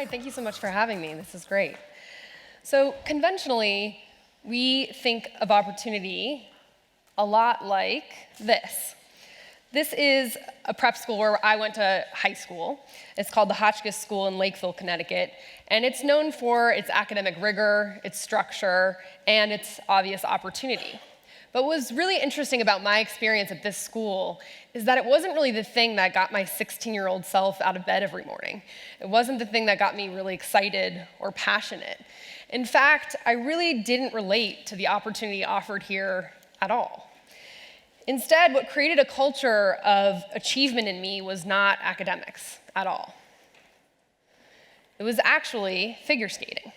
Hi, thank you so much for having me. This is great. So conventionally, we think of opportunity a lot like this. This is a prep school where I went to high school. It's called the Hotchkiss School in Lakeville, Connecticut, and it's known for its academic rigor, its structure, and its obvious opportunity. But what was really interesting about my experience at this school is that it wasn't really the thing that got my 16-year-old self out of bed every morning. It wasn't the thing that got me really excited or passionate. In fact, I really didn't relate to the opportunity offered here at all. Instead, what created a culture of achievement in me was not academics at all. It was actually figure skating.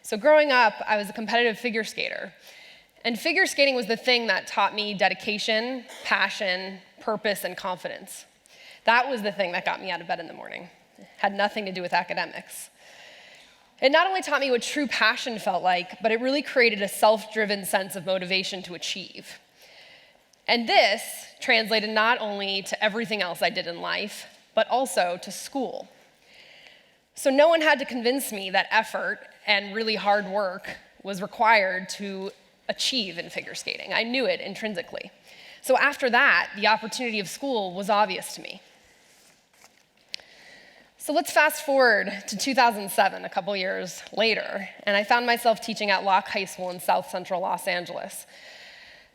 So growing up, I was a competitive figure skater. And figure skating was the thing that taught me dedication, passion, purpose, and confidence. That was the thing that got me out of bed in the morning. It had nothing to do with academics. It not only taught me what true passion felt like, but it really created a self-driven sense of motivation to achieve. And this translated not only to everything else I did in life, but also to school. So no one had to convince me that effort and really hard work was required to achieve in figure skating. I knew it intrinsically. So after that, the opportunity of school was obvious to me. So let's fast forward to 2007, a couple years later, and I found myself teaching at Locke High School in South Central Los Angeles.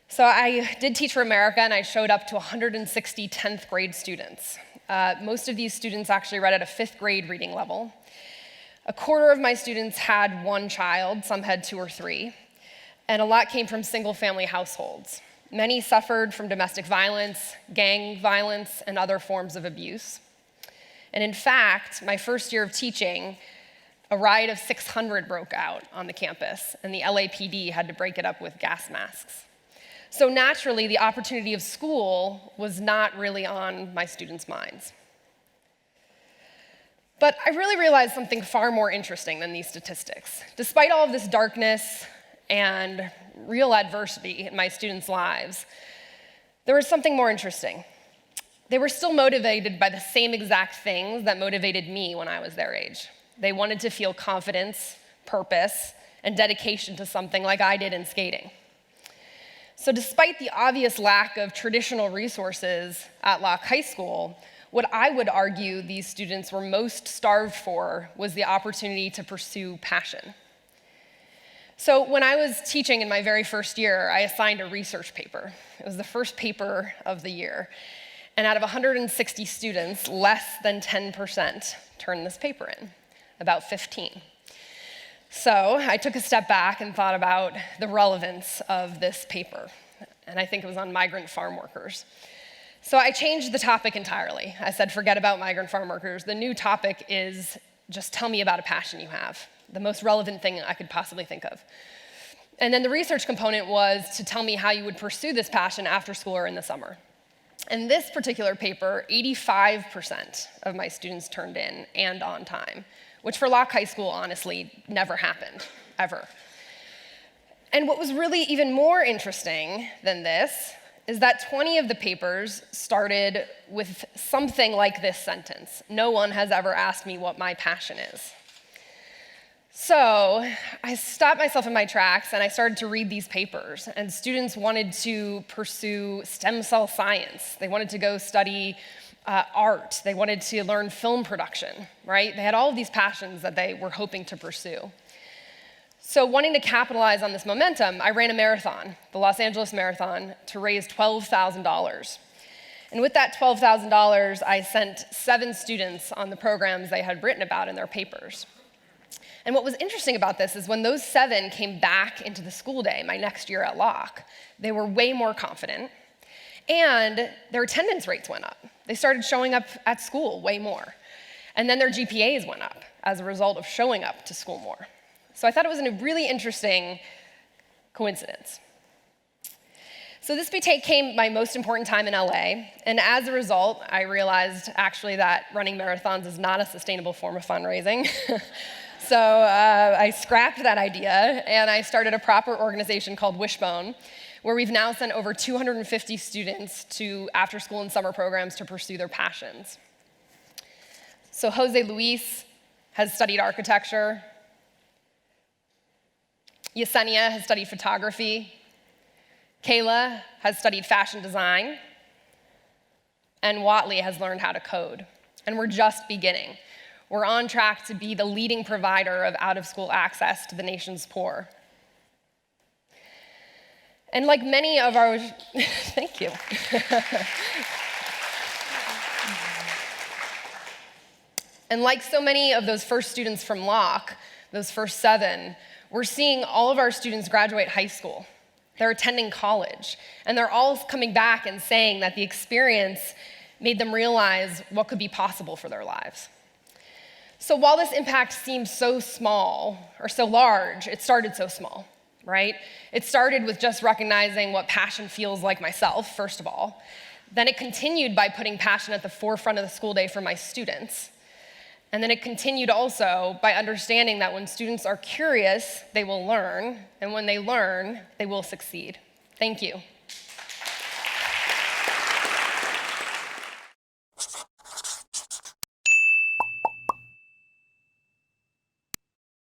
So I did Teach for America, and I showed up to 160 10th grade students. Most of these students actually read at a 5th grade reading level. A quarter of my students had one child, some had 2 or 3. And a lot came from single-family households. Many suffered from domestic violence, gang violence, and other forms of abuse. And in fact, my first year of teaching, a riot of 600 broke out on the campus, and the LAPD had to break it up with gas masks. So naturally, the opportunity of school was not really on my students' minds. But I really realized something far more interesting than these statistics. Despite all of this darkness and real adversity in my students' lives, there was something more interesting. They were still motivated by the same exact things that motivated me when I was their age. They wanted to feel confidence, purpose, and dedication to something like I did in skating. So despite the obvious lack of traditional resources at Locke High School, what I would argue these students were most starved for was the opportunity to pursue passion. So when I was teaching in my very first year, I assigned a research paper. It was the first paper of the year. And out of 160 students, less than 10% turned this paper in, about 15. So I took a step back and thought about the relevance of this paper. And I think it was on migrant farm workers. So I changed the topic entirely. I said, forget about migrant farm workers. The new topic is just tell me about a passion you have. The most relevant thing I could possibly think of. And then the research component was to tell me how you would pursue this passion after school or in the summer. And this particular paper, 85% of my students turned in and on time, which for Locke High School, honestly, never happened, ever. And what was really even more interesting than this is that 20 of the papers started with something like this sentence: "No one has ever asked me what my passion is." So I stopped myself in my tracks and I started to read these papers, and students wanted to pursue stem cell science. They wanted to go study art. They wanted to learn film production, right? They had all of these passions that they were hoping to pursue. So wanting to capitalize on this momentum, I ran a marathon, the Los Angeles Marathon, to raise $12,000. And with that $12,000, I sent 7 students on the programs they had written about in their papers. And what was interesting about this is when those 7 came back into the school day, my next year at Locke, they were way more confident, and their attendance rates went up. They started showing up at school way more. And then their GPAs went up as a result of showing up to school more. So I thought it was a really interesting coincidence. So this became my most important time in LA, and as a result, I realized actually that running marathons is not a sustainable form of fundraising. So I scrapped that idea, and I started a proper organization called Wishbone, where we've now sent over 250 students to after-school and summer programs to pursue their passions. So Jose Luis has studied architecture. Yesenia has studied photography. Kayla has studied fashion design. And Watley has learned how to code. And we're just beginning. We're on track to be the leading provider of out-of-school access to the nation's poor. And like many of our, thank you. And like so many of those first students from Locke, those first 7, we're seeing all of our students graduate high school. They're attending college, and they're all coming back and saying that the experience made them realize what could be possible for their lives. So while this impact seems so small, or so large, it started so small, right? It started with just recognizing what passion feels like myself, first of all. Then it continued by putting passion at the forefront of the school day for my students. And then it continued also by understanding that when students are curious, they will learn, and when they learn, they will succeed. Thank you.